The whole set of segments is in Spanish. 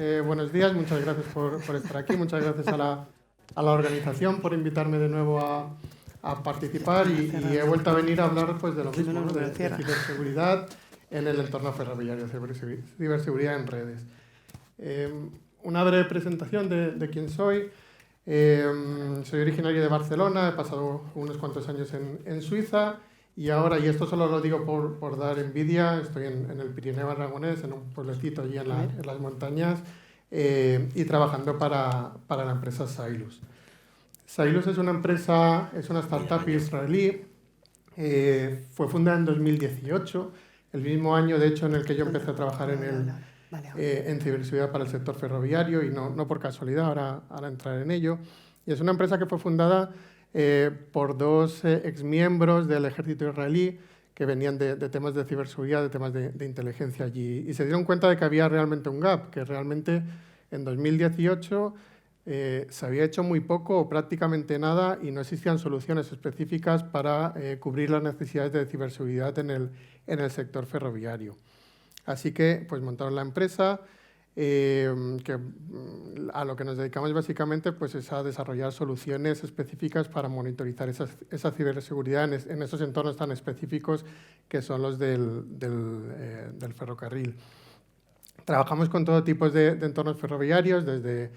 Buenos días, muchas gracias por estar aquí, muchas gracias a la organización por invitarme de nuevo a participar y he vuelto a venir a hablar pues, de lo mismo, ¿no? de ciberseguridad en el entorno ferroviario, ciberseguridad en redes. Una breve presentación de quién soy. Soy originario de Barcelona, he pasado unos cuantos años en Suiza y ahora, y esto solo lo digo por dar envidia, estoy en el Pirineo aragonés, en un pueblecito allí en las montañas y trabajando para la empresa Sailus. Sailus es una empresa, es una startup israelí, fue fundada en 2018, el mismo año de hecho en el que yo empecé a trabajar en ciberseguridad para el sector ferroviario y no por casualidad, ahora entrar en ello. Y es una empresa que fue fundada por dos exmiembros del ejército israelí que venían de temas de ciberseguridad, de temas de inteligencia allí y se dieron cuenta de que había realmente un gap, que realmente en 2018 se había hecho muy poco o prácticamente nada y no existían soluciones específicas para cubrir las necesidades de ciberseguridad en el sector ferroviario. Así que pues montaron la empresa, que a lo que nos dedicamos básicamente pues, es a desarrollar soluciones específicas para monitorizar esa ciberseguridad en esos entornos tan específicos que son los del ferrocarril. Trabajamos con todo tipo de entornos ferroviarios, desde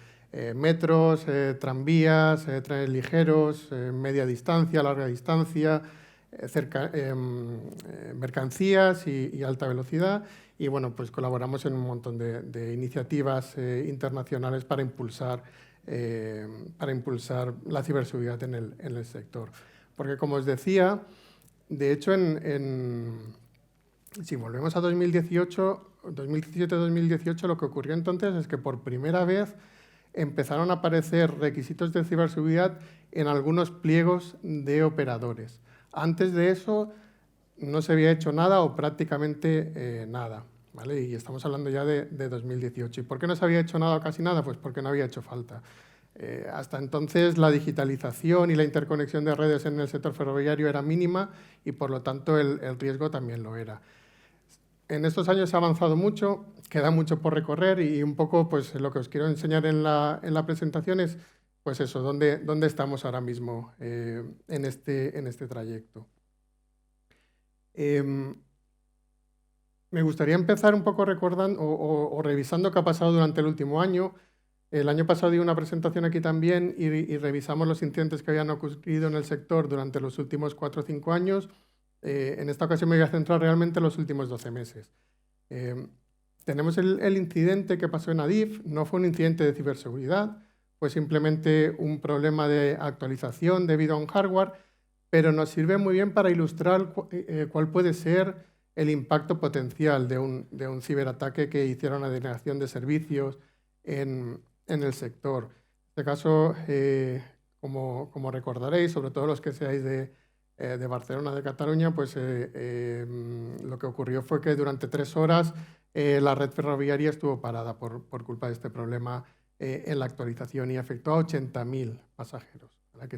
metros, tranvías, trenes ligeros, media distancia, larga distancia, mercancías y alta velocidad. Y bueno, pues colaboramos en un montón de iniciativas internacionales para impulsar la ciberseguridad en el sector. Porque como os decía, de hecho, si volvemos a 2017-2018, lo que ocurrió entonces es que por primera vez empezaron a aparecer requisitos de ciberseguridad en algunos pliegos de operadores. Antes de eso no se había hecho nada o prácticamente nada, ¿vale? Y estamos hablando ya de 2018. ¿Y por qué no se había hecho nada o casi nada? Pues porque no había hecho falta. Hasta entonces la digitalización y la interconexión de redes en el sector ferroviario era mínima y por lo tanto el riesgo también lo era. En estos años se ha avanzado mucho, queda mucho por recorrer y un poco pues, lo que os quiero enseñar en la presentación es pues eso, dónde estamos ahora mismo en este trayecto. Me gustaría empezar un poco recordando o revisando qué ha pasado durante el último año. El año pasado di una presentación aquí también y revisamos los incidentes que habían ocurrido en el sector durante los últimos 4 o 5 años. En esta ocasión me voy a centrar realmente en los últimos 12 meses. Tenemos el incidente que pasó en Adif, no fue un incidente de ciberseguridad, fue simplemente un problema de actualización debido a un hardware, pero nos sirve muy bien para ilustrar cuál puede ser el impacto potencial de un ciberataque que hiciera una denegación de servicios en el sector. En este caso, como recordaréis, sobre todo los que seáis de Barcelona, de Cataluña, pues lo que ocurrió fue que durante 3 horas la red ferroviaria estuvo parada por culpa de este problema en la actualización y afectó a 80.000 pasajeros, ¿verdad?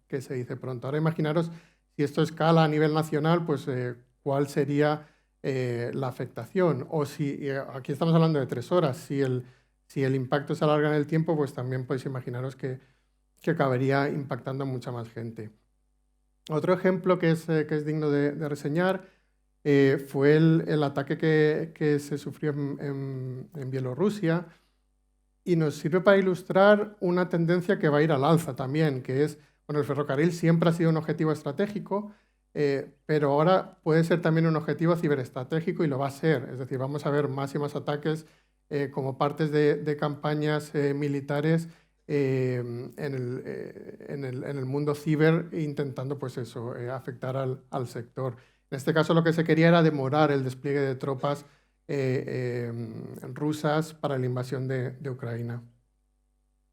Que se dice pronto. Ahora imaginaros si esto escala a nivel nacional, pues cuál sería la afectación. O si, aquí estamos hablando de 3 horas, si el impacto se alarga en el tiempo, pues también podéis imaginaros que acabaría impactando a mucha más gente. Otro ejemplo que es digno de reseñar fue el ataque que se sufrió en Bielorrusia y nos sirve para ilustrar una tendencia que va a ir al alza también, que es, bueno, el ferrocarril siempre ha sido un objetivo estratégico, pero ahora puede ser también un objetivo ciberestratégico y lo va a ser. Es decir, vamos a ver más y más ataques como partes de campañas militares en el mundo ciber, intentando pues eso, afectar al sector. En este caso lo que se quería era demorar el despliegue de tropas rusas para la invasión de Ucrania.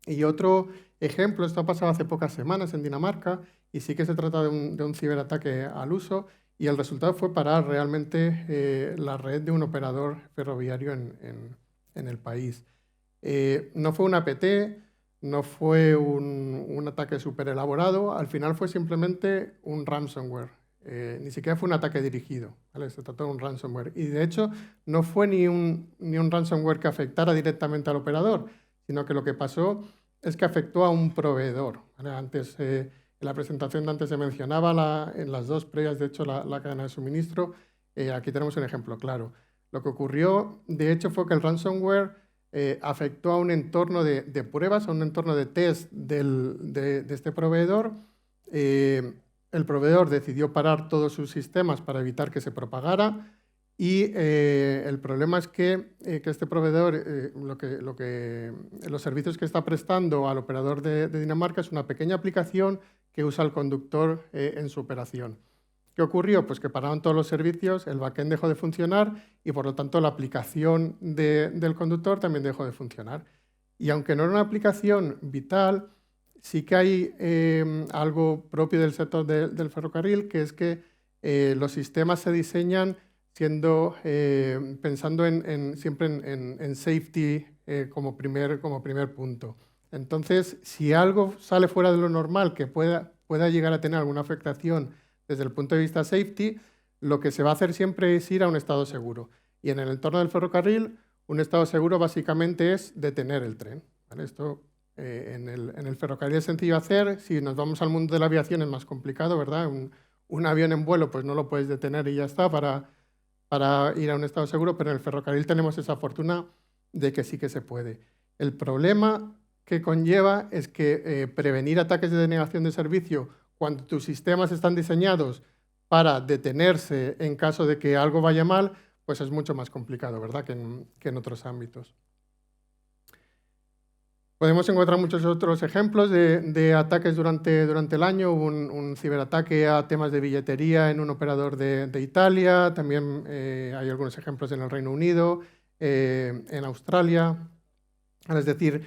Y otro ejemplo, esto ha pasado hace pocas semanas en Dinamarca, y sí que se trata de un ciberataque al uso, y el resultado fue parar realmente la red de un operador ferroviario en el país. No fue un APT, no fue un ataque súper elaborado, al final fue simplemente un ransomware. Ni siquiera fue un ataque dirigido, ¿vale? Se trató de un ransomware. Y de hecho, no fue ni un ransomware que afectara directamente al operador, sino que lo que pasó es que afectó a un proveedor, ¿vale? Antes, en la presentación de antes se mencionaba, en las dos previas, de hecho, la cadena de suministro. Aquí tenemos un ejemplo claro. Lo que ocurrió, de hecho, fue que el ransomware afectó a un entorno de pruebas, a un entorno de test de este proveedor. El proveedor decidió parar todos sus sistemas para evitar que se propagara y el problema es que este proveedor, los servicios que está prestando al operador de Dinamarca es una pequeña aplicación que usa el conductor en su operación. ¿Qué ocurrió? Pues que pararon todos los servicios, el backend dejó de funcionar y por lo tanto la aplicación del conductor también dejó de funcionar. Y aunque no era una aplicación vital, sí que hay algo propio del sector del ferrocarril, que es que los sistemas se diseñan pensando siempre en safety como primer punto. Entonces, si algo sale fuera de lo normal que pueda llegar a tener alguna afectación desde el punto de vista safety, lo que se va a hacer siempre es ir a un estado seguro. Y en el entorno del ferrocarril, un estado seguro básicamente es detener el tren, ¿vale? Esto en el ferrocarril es sencillo hacer. Si nos vamos al mundo de la aviación es más complicado, ¿verdad? Un avión en vuelo pues no lo puedes detener y ya está para ir a un estado seguro, pero en el ferrocarril tenemos esa fortuna de que sí que se puede. El problema que conlleva es que prevenir ataques de denegación de servicio cuando tus sistemas están diseñados para detenerse en caso de que algo vaya mal, pues es mucho más complicado, ¿verdad?, que en otros ámbitos. Podemos encontrar muchos otros ejemplos de ataques durante el año. Hubo un ciberataque a temas de billetería en un operador de Italia. También hay algunos ejemplos en el Reino Unido, en Australia. Es decir,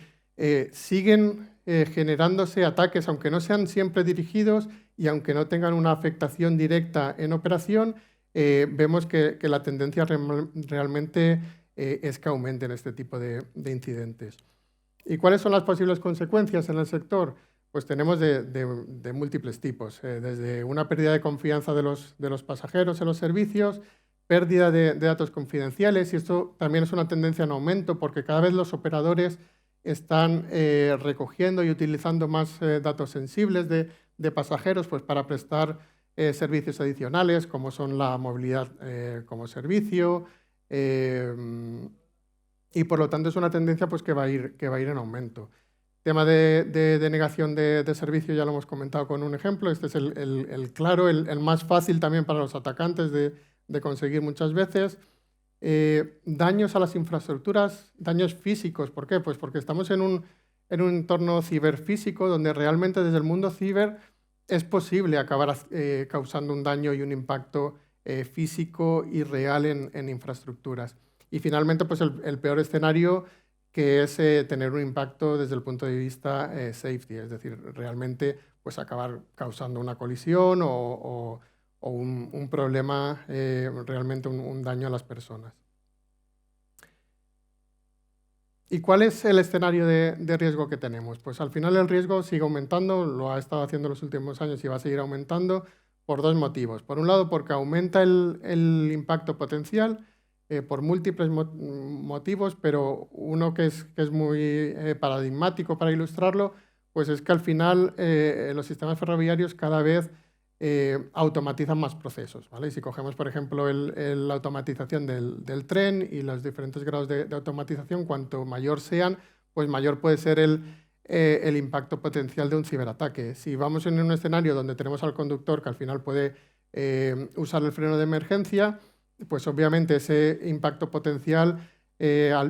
siguen generándose ataques, aunque no sean siempre dirigidos y aunque no tengan una afectación directa en operación, vemos que la tendencia realmente es que aumenten este tipo de incidentes. ¿Y cuáles son las posibles consecuencias en el sector? Pues tenemos de múltiples tipos, desde una pérdida de confianza de los pasajeros en los servicios, pérdida de datos confidenciales, y esto también es una tendencia en aumento porque cada vez los operadores están recogiendo y utilizando más datos sensibles de pasajeros pues, para prestar servicios adicionales, como son la movilidad como servicio, y por lo tanto es una tendencia pues, que va a ir en aumento. Tema de denegación de servicio ya lo hemos comentado con un ejemplo. Este es el claro, el más fácil también para los atacantes de conseguir muchas veces. Daños a las infraestructuras, daños físicos. ¿Por qué? Pues porque estamos en un entorno ciberfísico donde realmente desde el mundo ciber es posible acabar causando un daño y un impacto físico y real en infraestructuras. Y finalmente, pues el peor escenario, que es tener un impacto desde el punto de vista safety, es decir, realmente pues, acabar causando una colisión o un problema, realmente un daño a las personas. ¿Y cuál es el escenario de riesgo que tenemos? Pues al final el riesgo sigue aumentando, lo ha estado haciendo en los últimos años y va a seguir aumentando por dos motivos. Por un lado, porque aumenta el impacto potencial, por múltiples motivos, pero uno que es muy paradigmático para ilustrarlo, pues es que al final los sistemas ferroviarios cada vez automatizan más procesos, ¿vale? Y si cogemos, por ejemplo, la automatización del tren y los diferentes grados de automatización, cuanto mayor sean, pues mayor puede ser el impacto potencial de un ciberataque. Si vamos en un escenario donde tenemos al conductor que al final puede usar el freno de emergencia, pues obviamente ese impacto potencial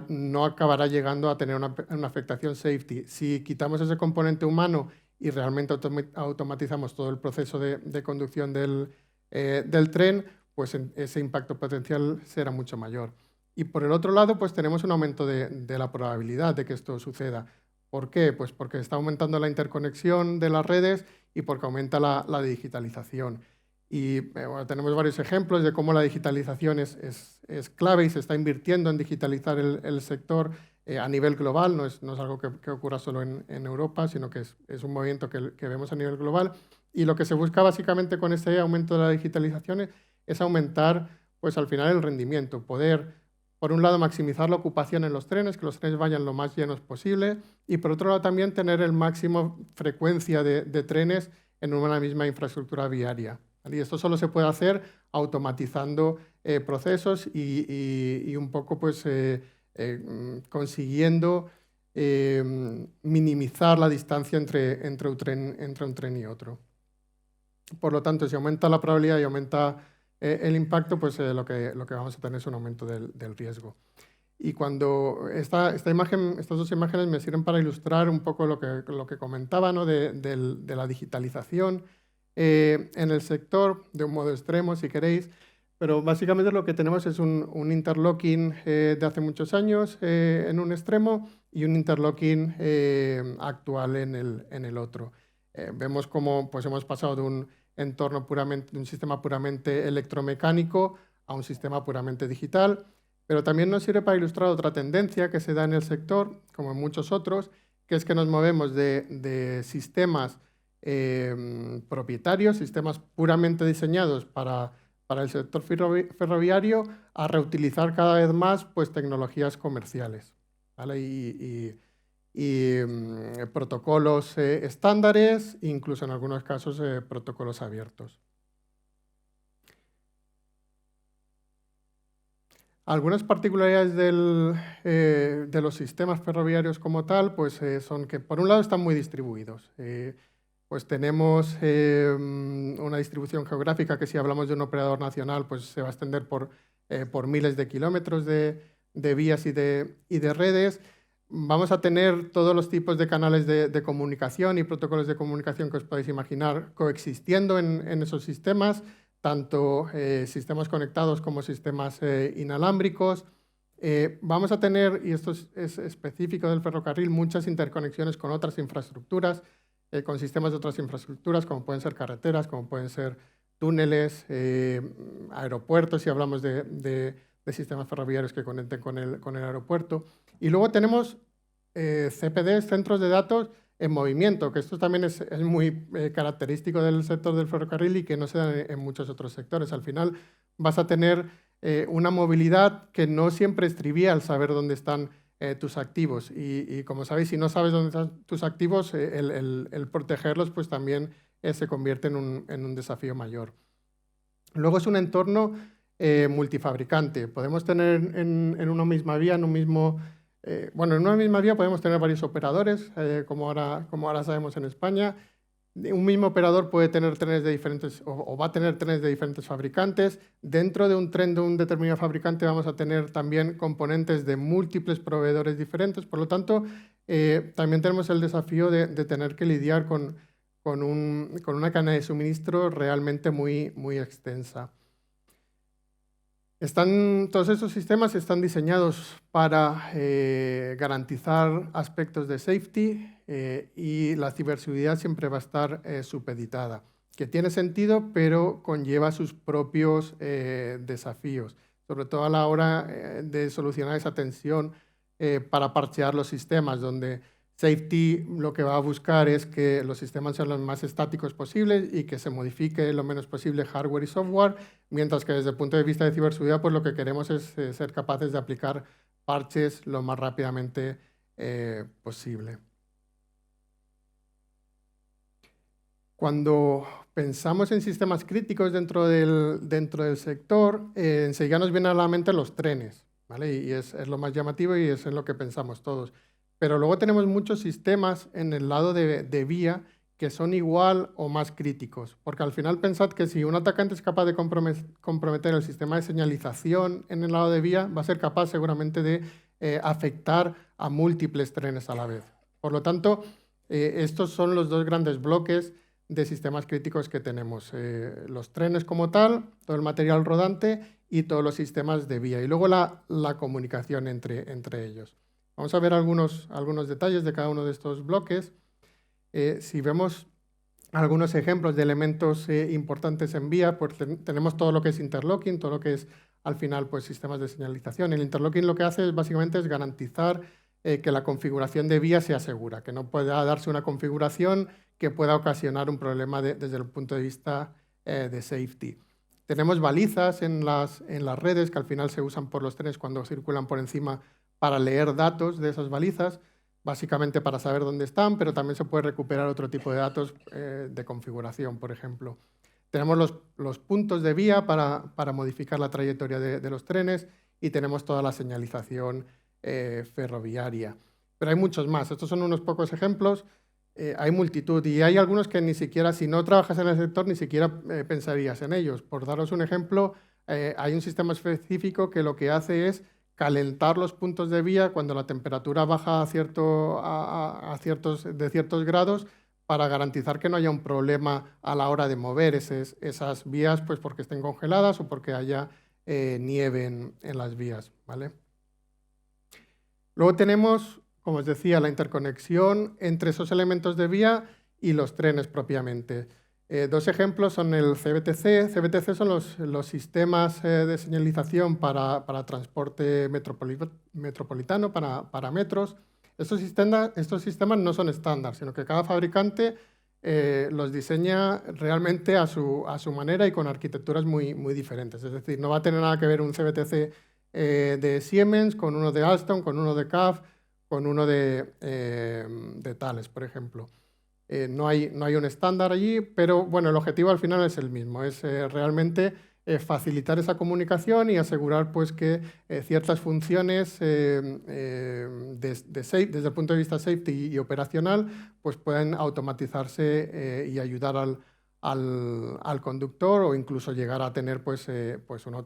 no acabará llegando a tener una afectación safety. Si quitamos ese componente humano y realmente automatizamos todo el proceso de conducción del tren, pues ese impacto potencial será mucho mayor. Y por el otro lado, pues tenemos un aumento de la probabilidad de que esto suceda. ¿Por qué? Pues porque está aumentando la interconexión de las redes y porque aumenta la digitalización. Y bueno, tenemos varios ejemplos de cómo la digitalización es clave y se está invirtiendo en digitalizar el sector a nivel global. No es algo que ocurra solo en Europa, sino que es un movimiento que vemos a nivel global. Y lo que se busca básicamente con este aumento de la digitalización es aumentar, pues al final, el rendimiento, poder, por un lado, maximizar la ocupación en los trenes, que los trenes vayan lo más llenos posible, y por otro lado también tener el máximo frecuencia de trenes en una misma infraestructura viaria. ¿Vale? Y esto solo se puede hacer automatizando procesos y un poco pues, consiguiendo minimizar la distancia entre un tren y otro. Por lo tanto, si aumenta la probabilidad y aumenta el impacto, pues lo que vamos a tener es un aumento del riesgo. Y cuando estas dos imágenes me sirven para ilustrar un poco lo que comentaba, ¿no? de la digitalización en el sector, de un modo extremo, si queréis, pero básicamente lo que tenemos es un interlocking de hace muchos años en un extremo y un interlocking actual en el otro. Vemos cómo pues, hemos pasado de un entorno de un sistema puramente electromecánico a un sistema puramente digital, pero también nos sirve para ilustrar otra tendencia que se da en el sector, como en muchos otros, que es que nos movemos de sistemas propietarios, sistemas puramente diseñados para el sector ferroviario, a reutilizar cada vez más pues, tecnologías comerciales, ¿vale? y protocolos estándares, incluso en algunos casos protocolos abiertos. Algunas particularidades de los sistemas ferroviarios como tal pues, son que, por un lado, están muy distribuidos. Pues tenemos una distribución geográfica que, si hablamos de un operador nacional, pues se va a extender por miles de kilómetros de vías y de redes. Vamos a tener todos los tipos de canales de comunicación y protocolos de comunicación que os podéis imaginar coexistiendo en esos sistemas, tanto sistemas conectados como sistemas inalámbricos. Vamos a tener, y esto es específico del ferrocarril, muchas interconexiones con otras infraestructuras, con sistemas de otras infraestructuras, como pueden ser carreteras, como pueden ser túneles, aeropuertos, si hablamos de sistemas ferroviarios que conecten con el aeropuerto. Y luego tenemos CPDs, centros de datos en movimiento, que esto también es muy característico del sector del ferrocarril y que no se da en muchos otros sectores. Al final vas a tener una movilidad que no siempre es trivial saber dónde están tus activos. Y como sabéis, si no sabes dónde están tus activos, el protegerlos pues también se convierte en un desafío mayor. Luego es un entorno multifabricante. Podemos tener en una misma vía, en una misma vía podemos tener varios operadores, como ahora sabemos en España. Un mismo operador puede tener trenes de diferentes, o va a tener trenes de diferentes fabricantes. Dentro de un tren de un determinado fabricante vamos a tener también componentes de múltiples proveedores diferentes. Por lo tanto, también tenemos el desafío de tener que lidiar con una cadena de suministro realmente muy, muy extensa. Todos esos sistemas están diseñados para garantizar aspectos de safety y la ciberseguridad siempre va a estar supeditada, que tiene sentido, pero conlleva sus propios desafíos, sobre todo a la hora de solucionar esa tensión para parchear los sistemas, donde safety lo que va a buscar es que los sistemas sean los más estáticos posibles y que se modifique lo menos posible hardware y software, mientras que desde el punto de vista de ciberseguridad pues lo que queremos es ser capaces de aplicar parches lo más rápidamente posible. Cuando pensamos en sistemas críticos dentro del sector, enseguida nos vienen a la mente los trenes, ¿vale? Y es lo más llamativo y es en lo que pensamos todos. Pero luego tenemos muchos sistemas en el lado de vía que son igual o más críticos, porque al final pensad que si un atacante es capaz de comprometer el sistema de señalización en el lado de vía, va a ser capaz seguramente de afectar a múltiples trenes a la vez. Por lo tanto, estos son los dos grandes bloques de sistemas críticos que tenemos. Los trenes como tal, todo el material rodante y todos los sistemas de vía. Y luego la comunicación entre ellos. Vamos a ver algunos detalles de cada uno de estos bloques. Si vemos algunos ejemplos de elementos importantes en vía, pues tenemos todo lo que es interlocking, todo lo que es al final pues, sistemas de señalización. El interlocking lo que hace básicamente es garantizar que la configuración de vía sea segura, que no pueda darse una configuración que pueda ocasionar un problema desde el punto de vista de safety. Tenemos balizas en las redes que al final se usan por los trenes cuando circulan por encima para leer datos de esas balizas, básicamente para saber dónde están, pero también se puede recuperar otro tipo de datos de configuración, por ejemplo. Tenemos los puntos de vía para modificar la trayectoria de los trenes y tenemos toda la señalización ferroviaria. Pero hay muchos más. Estos son unos pocos ejemplos. Hay multitud y hay algunos que ni siquiera, si no trabajas en el sector, ni siquiera pensarías en ellos. Por daros un ejemplo, hay un sistema específico que lo que hace es calentar los puntos de vía cuando la temperatura baja a ciertos grados para garantizar que no haya un problema a la hora de mover esas vías, pues porque estén congeladas o porque haya nieve en las vías, ¿vale? Luego tenemos, como os decía, la interconexión entre esos elementos de vía y los trenes propiamente. Dos ejemplos son el CBTC. CBTC son los sistemas de señalización para transporte metropolitano, para metros. Estos sistemas no son estándar, sino que cada fabricante los diseña realmente a su manera y con arquitecturas muy diferentes. Es decir, no va a tener nada que ver un CBTC de Siemens con uno de Alstom, con uno de CAF, con uno de Thales, por ejemplo. No hay un estándar allí, pero bueno, el objetivo al final es el mismo, es realmente facilitar esa comunicación y asegurar pues, que ciertas funciones desde el punto de vista safety y operacional pues, puedan automatizarse y ayudar al conductor o incluso llegar a tener pues una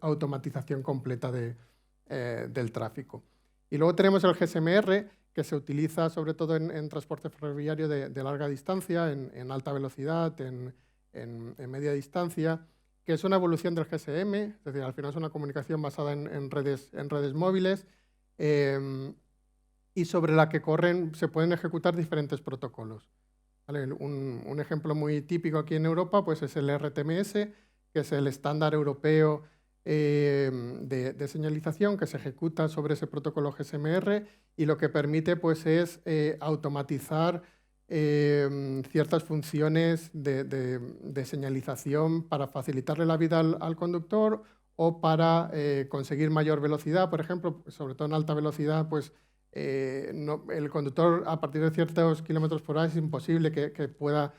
automatización completa del tráfico. Y luego tenemos el GSMR, que se utiliza sobre todo en transporte ferroviario de larga distancia, en alta velocidad, en media distancia, que es una evolución del GSM, es decir, al final es una comunicación basada en redes móviles y sobre la que se pueden ejecutar diferentes protocolos. ¿Vale? Un ejemplo muy típico aquí en Europa pues es el RTMS, que es el estándar europeo de señalización que se ejecuta sobre ese protocolo GSMR y lo que permite pues, es automatizar ciertas funciones de señalización para facilitarle la vida al conductor o para conseguir mayor velocidad, por ejemplo, sobre todo en alta velocidad, pues el conductor a partir de ciertos kilómetros por hora es imposible que pueda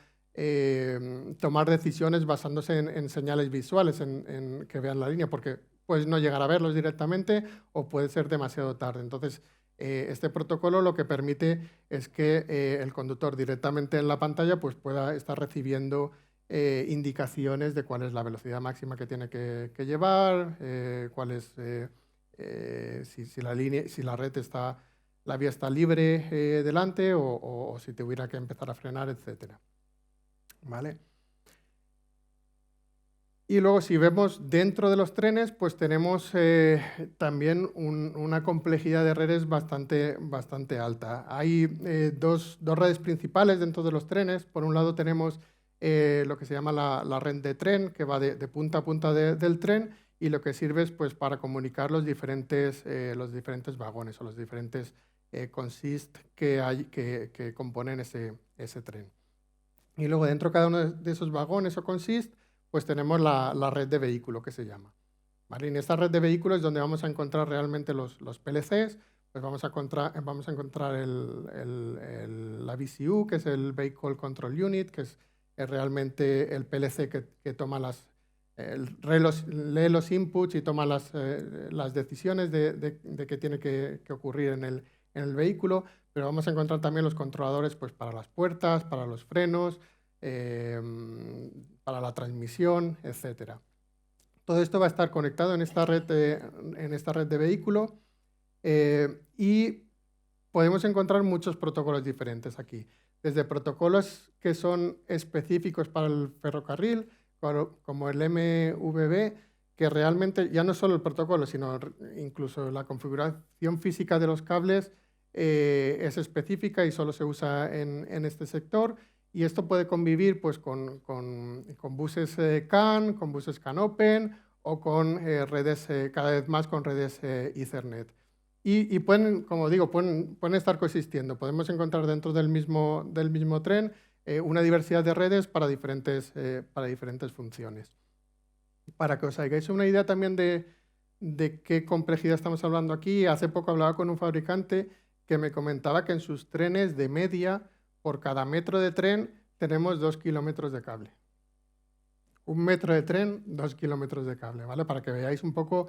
tomar decisiones basándose en señales visuales en que vean la línea, porque puedes no llegar a verlos directamente o puede ser demasiado tarde. Entonces, este protocolo lo que permite es que el conductor directamente en la pantalla pues, pueda estar recibiendo indicaciones de cuál es la velocidad máxima que tiene que llevar, cuál es, si la vía está libre delante o si tuviera que empezar a frenar, etcétera. ¿Vale? Y luego si vemos dentro de los trenes, pues tenemos también una complejidad de redes bastante alta. Hay dos redes principales dentro de los trenes. Por un lado tenemos lo que se llama la red de tren, que va de punta a punta del tren y lo que sirve es pues, para comunicar los diferentes vagones o los diferentes consist que componen ese tren. Y luego dentro de cada uno de esos vagones o consist, pues tenemos la red de vehículo que se llama. ¿Vale? Y en esta red de vehículos es donde vamos a encontrar realmente los PLCs, pues vamos a encontrar la VCU, que es el Vehicle Control Unit, que es realmente el PLC que toma lee los inputs y toma las decisiones de qué tiene que ocurrir en el vehículo, pero vamos a encontrar también los controladores pues, para las puertas, para los frenos, para la transmisión, etc. Todo esto va a estar conectado en esta red de vehículo y podemos encontrar muchos protocolos diferentes aquí. Desde protocolos que son específicos para el ferrocarril, como el MVB, que realmente ya no solo el protocolo, sino incluso la configuración física de los cables es específica y solo se usa en este sector. Y esto puede convivir pues, con buses CAN, con buses CAN Open o con redes, cada vez más con redes Ethernet. y pueden, como digo, pueden estar coexistiendo. Podemos encontrar dentro del mismo tren una diversidad de redes para diferentes funciones. Para que os hagáis una idea también de qué complejidad estamos hablando aquí, hace poco hablaba con un fabricante que me comentaba que en sus trenes de media, por cada metro de tren, tenemos 2 kilómetros de cable. 1 metro de tren, 2 kilómetros de cable, ¿vale? Para que veáis un poco,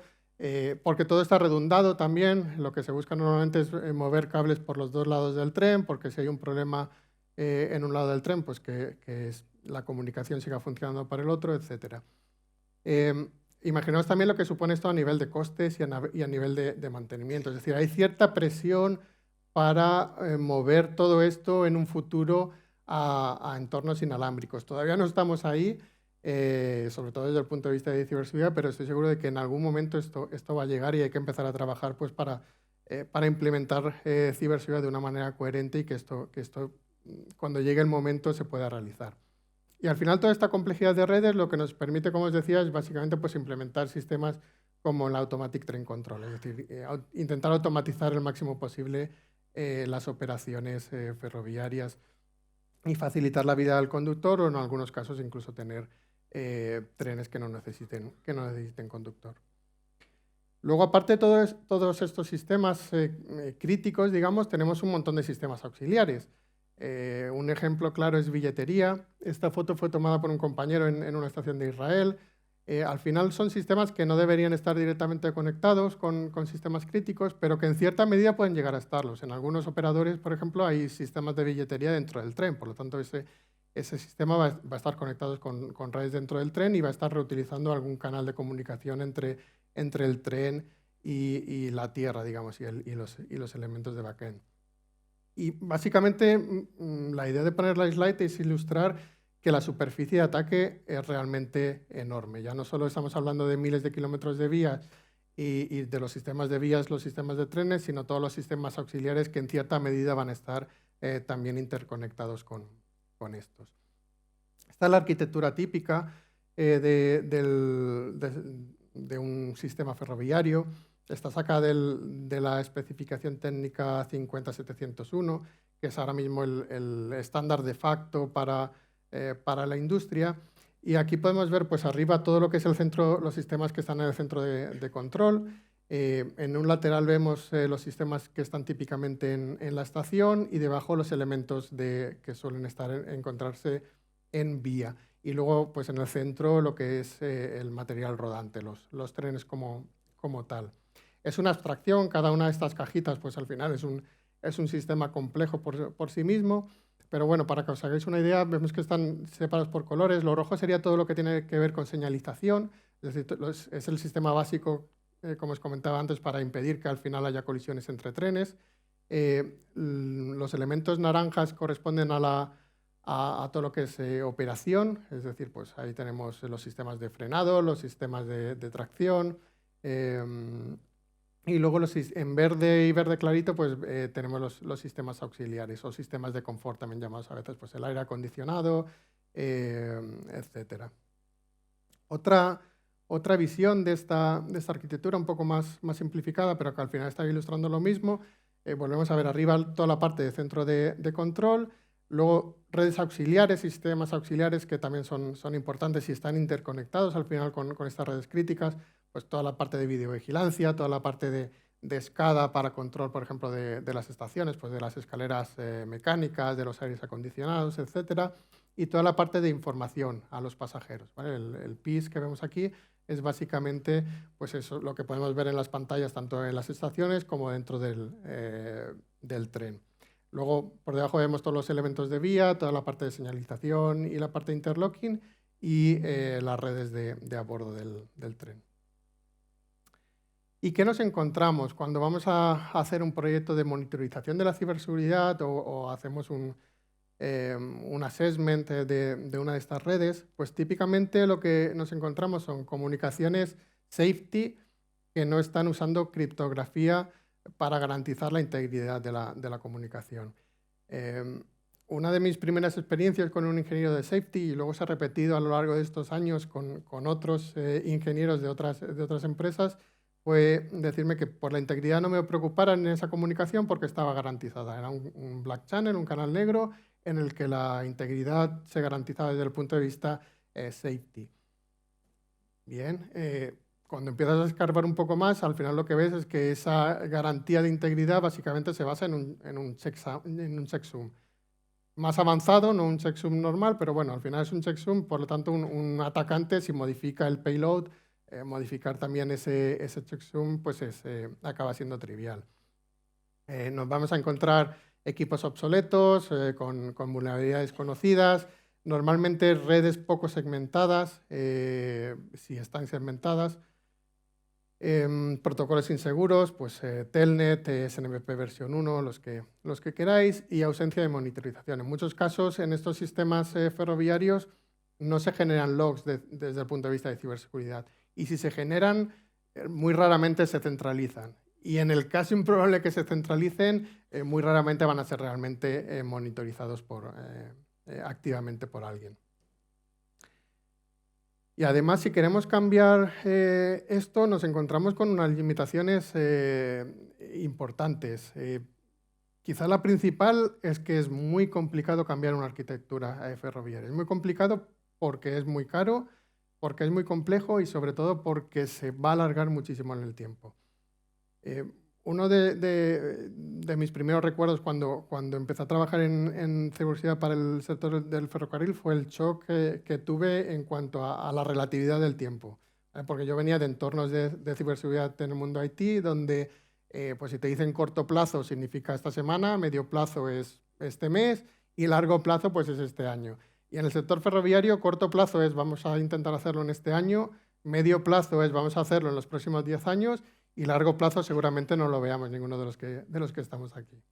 porque todo está redundado también, lo que se busca normalmente es mover cables por los dos lados del tren, porque si hay un problema en un lado del tren, pues que la comunicación siga funcionando para el otro, etcétera. Imaginaos también lo que supone esto a nivel de costes y a nivel de mantenimiento. Es decir, hay cierta presión para mover todo esto en un futuro a entornos inalámbricos. Todavía no estamos ahí, sobre todo desde el punto de vista de ciberseguridad, pero estoy seguro de que en algún momento esto va a llegar y hay que empezar a trabajar pues, para implementar ciberseguridad de una manera coherente y que esto, cuando llegue el momento, se pueda realizar. Y al final toda esta complejidad de redes lo que nos permite, como os decía, es básicamente pues, implementar sistemas como el Automatic Train Control, es decir, intentar automatizar el máximo posible las operaciones ferroviarias y facilitar la vida del conductor o en algunos casos incluso tener trenes que no necesiten conductor. Luego, aparte de todos estos sistemas críticos, digamos, tenemos un montón de sistemas auxiliares. Un ejemplo claro es billetería. Esta foto fue tomada por un compañero en una estación de Israel. Al final son sistemas que no deberían estar directamente conectados con sistemas críticos, pero que en cierta medida pueden llegar a estarlos. En algunos operadores, por ejemplo, hay sistemas de billetería dentro del tren, por lo tanto ese sistema va a estar conectado con redes dentro del tren y va a estar reutilizando algún canal de comunicación entre el tren y la tierra, digamos, y los elementos de backend. Y básicamente la idea de poner la slide es ilustrar que la superficie de ataque es realmente enorme. Ya no solo estamos hablando de miles de kilómetros de vías y de los sistemas de vías, los sistemas de trenes, sino todos los sistemas auxiliares que en cierta medida van a estar también interconectados con estos. Esta es la arquitectura típica de un sistema ferroviario. Esta saca de la especificación técnica 50701, que es ahora mismo el estándar de facto para la industria. Y aquí podemos ver pues, arriba todo lo que es el centro, los sistemas que están en el centro de control. En un lateral vemos los sistemas que están típicamente en la estación y debajo los elementos que suelen encontrarse en vía. Y luego pues, en el centro lo que es el material rodante, los trenes como tal. Es una abstracción, cada una de estas cajitas pues al final es un sistema complejo por sí mismo, pero bueno, para que os hagáis una idea, vemos que están separados por colores. Lo rojo sería todo lo que tiene que ver con señalización, es decir, es el sistema básico, como os comentaba antes, para impedir que al final haya colisiones entre trenes. Los elementos naranjas corresponden a todo lo que es operación, es decir, pues ahí tenemos los sistemas de frenado, los sistemas de tracción, y luego en verde y verde clarito pues tenemos los sistemas auxiliares o sistemas de confort, también llamados a veces pues, el aire acondicionado, etc. Otra visión de esta arquitectura un poco más simplificada, pero que al final está ilustrando lo mismo. Volvemos a ver arriba toda la parte de centro de control, luego redes auxiliares, sistemas auxiliares que también son importantes y están interconectados al final con estas redes críticas, pues toda la parte de videovigilancia, toda la parte de SCADA para control, por ejemplo, de las estaciones, pues de las escaleras mecánicas, de los aires acondicionados, etcétera, y toda la parte de información a los pasajeros, ¿vale? El PIS que vemos aquí es básicamente pues eso, lo que podemos ver en las pantallas, tanto en las estaciones como dentro del tren. Luego, por debajo vemos todos los elementos de vía, toda la parte de señalización y la parte de interlocking y las redes de a bordo del tren. ¿Y qué nos encontramos cuando vamos a hacer un proyecto de monitorización de la ciberseguridad o hacemos un assessment de una de estas redes? Pues típicamente lo que nos encontramos son comunicaciones safety que no están usando criptografía para garantizar la integridad de la comunicación. Una de mis primeras experiencias con un ingeniero de safety, y luego se ha repetido a lo largo de estos años con otros ingenieros de otras empresas, fue decirme que por la integridad no me preocupara en esa comunicación porque estaba garantizada. Era un black channel, un canal negro, en el que la integridad se garantizaba desde el punto de vista safety. Bien, cuando empiezas a escarbar un poco más, al final lo que ves es que esa garantía de integridad básicamente se basa en un checksum más avanzado, no un checksum normal, pero bueno, al final es un checksum, por lo tanto un atacante, si modifica el payload, modificar también ese checksum, pues acaba siendo trivial. Nos vamos a encontrar equipos obsoletos, con vulnerabilidades conocidas, normalmente redes poco segmentadas, si están segmentadas, protocolos inseguros, pues Telnet, SNMP versión 1, los que queráis, y ausencia de monitorización. En muchos casos, en estos sistemas ferroviarios, no se generan logs desde el punto de vista de ciberseguridad. Y si se generan, muy raramente se centralizan. Y en el caso improbable que se centralicen, muy raramente van a ser realmente monitorizados activamente por alguien. Y además, si queremos cambiar esto, nos encontramos con unas limitaciones importantes. Quizá la principal es que es muy complicado cambiar una arquitectura ferroviaria. Es muy complicado porque es muy caro, porque es muy complejo y sobre todo porque se va a alargar muchísimo en el tiempo. Uno de mis primeros recuerdos cuando empecé a trabajar en ciberseguridad para el sector del ferrocarril fue el shock que tuve en cuanto a la relatividad del tiempo. Porque yo venía de entornos de ciberseguridad en el mundo IT, donde pues si te dicen corto plazo significa esta semana, medio plazo es este mes y largo plazo pues es este año. Y en el sector ferroviario, corto plazo es vamos a intentar hacerlo en este año, medio plazo es vamos a hacerlo en los próximos 10 años y largo plazo seguramente no lo veamos ninguno de los que estamos aquí.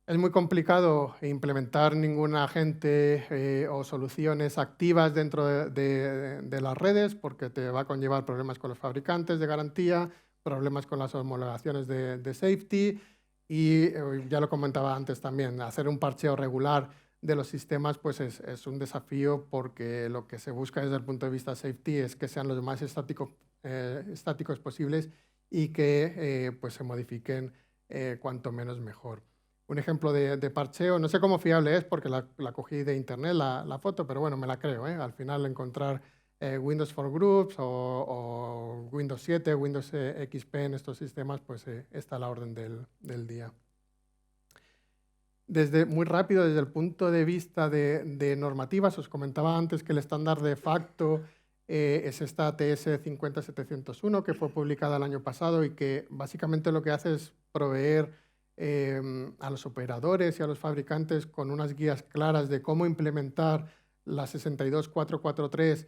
Es muy complicado implementar ningún agente o soluciones activas dentro de las redes porque te va a conllevar problemas con los fabricantes de garantía, problemas con las homologaciones de safety y ya lo comentaba antes también, hacer un parcheo regular de los sistemas pues es un desafío porque lo que se busca desde el punto de vista safety es que sean los más estáticos posibles y que pues se modifiquen cuanto menos mejor. Un ejemplo de parcheo, no sé cómo fiable es porque la cogí de internet la foto, pero bueno, me la creo. Al final encontrar Windows for Groups o Windows 7, Windows XP en estos sistemas, pues está a la orden del día. Muy rápido, desde el punto de vista de normativas, os comentaba antes que el estándar de facto es esta TS 50701 que fue publicada el año pasado y que básicamente lo que hace es proveer a los operadores y a los fabricantes con unas guías claras de cómo implementar la 62443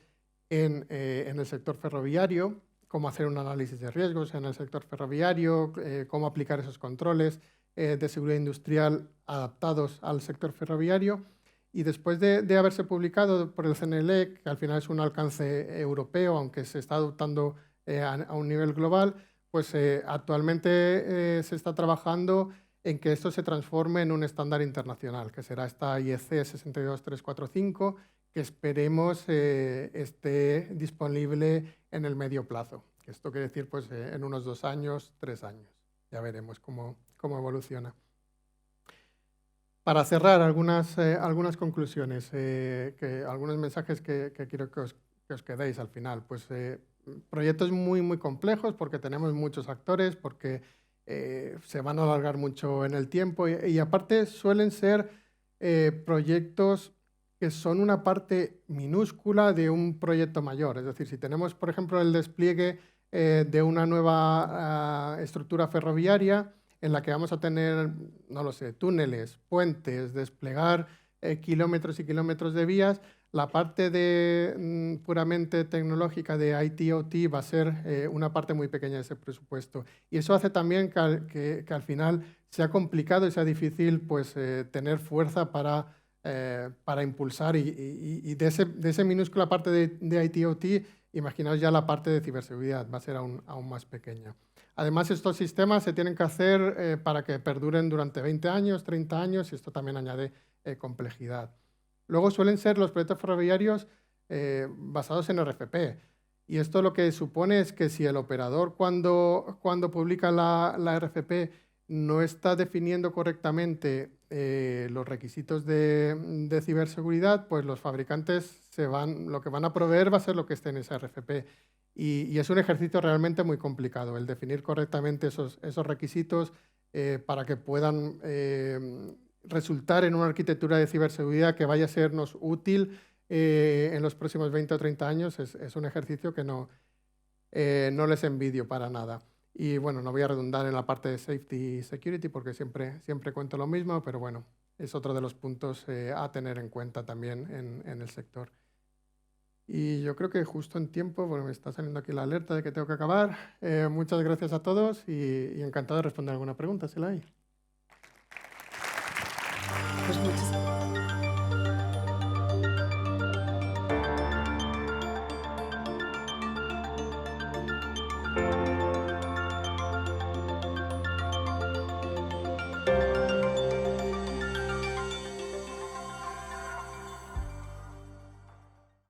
en el sector ferroviario, cómo hacer un análisis de riesgos en el sector ferroviario, cómo aplicar esos controles de seguridad industrial adaptados al sector ferroviario. Y después de haberse publicado por el CNLEC, que al final es un alcance europeo, aunque se está adoptando a un nivel global, pues actualmente se está trabajando en que esto se transforme en un estándar internacional, que será esta IEC 62345, que esperemos esté disponible en el medio plazo. Esto quiere decir pues, en unos 2 años, 3 años. Ya veremos cómo evoluciona. Para cerrar, algunas conclusiones, algunos mensajes que quiero que os quedéis al final. Pues proyectos muy, muy complejos porque tenemos muchos actores, porque se van a alargar mucho en el tiempo y aparte suelen ser proyectos que son una parte minúscula de un proyecto mayor. Es decir, si tenemos, por ejemplo, el despliegue de una nueva estructura ferroviaria, en la que vamos a tener, no lo sé, túneles, puentes, desplegar kilómetros y kilómetros de vías, la parte puramente tecnológica de IT/OT va a ser una parte muy pequeña de ese presupuesto. Y eso hace también que al final sea complicado y sea difícil pues, tener fuerza para impulsar y de esa minúscula parte de IT/OT, imaginaos ya la parte de ciberseguridad, va a ser aún más pequeña. Además, estos sistemas se tienen que hacer para que perduren durante 20 años, 30 años, y esto también añade complejidad. Luego suelen ser los proyectos ferroviarios basados en RFP. Y esto lo que supone es que si el operador cuando publica la RFP no está definiendo correctamente los requisitos de ciberseguridad, pues los fabricantes lo que van a proveer va a ser lo que esté en esa RFP. Y es un ejercicio realmente muy complicado, el definir correctamente esos requisitos para que puedan resultar en una arquitectura de ciberseguridad que vaya a sernos útil en los próximos 20 o 30 años. Es un ejercicio que no les envidio para nada. Y bueno, no voy a redundar en la parte de safety y security porque siempre cuento lo mismo, pero bueno, es otro de los puntos a tener en cuenta también en el sector. Y yo creo que justo en tiempo, bueno, me está saliendo aquí la alerta de que tengo que acabar. Muchas gracias a todos y encantado de responder alguna pregunta si la hay.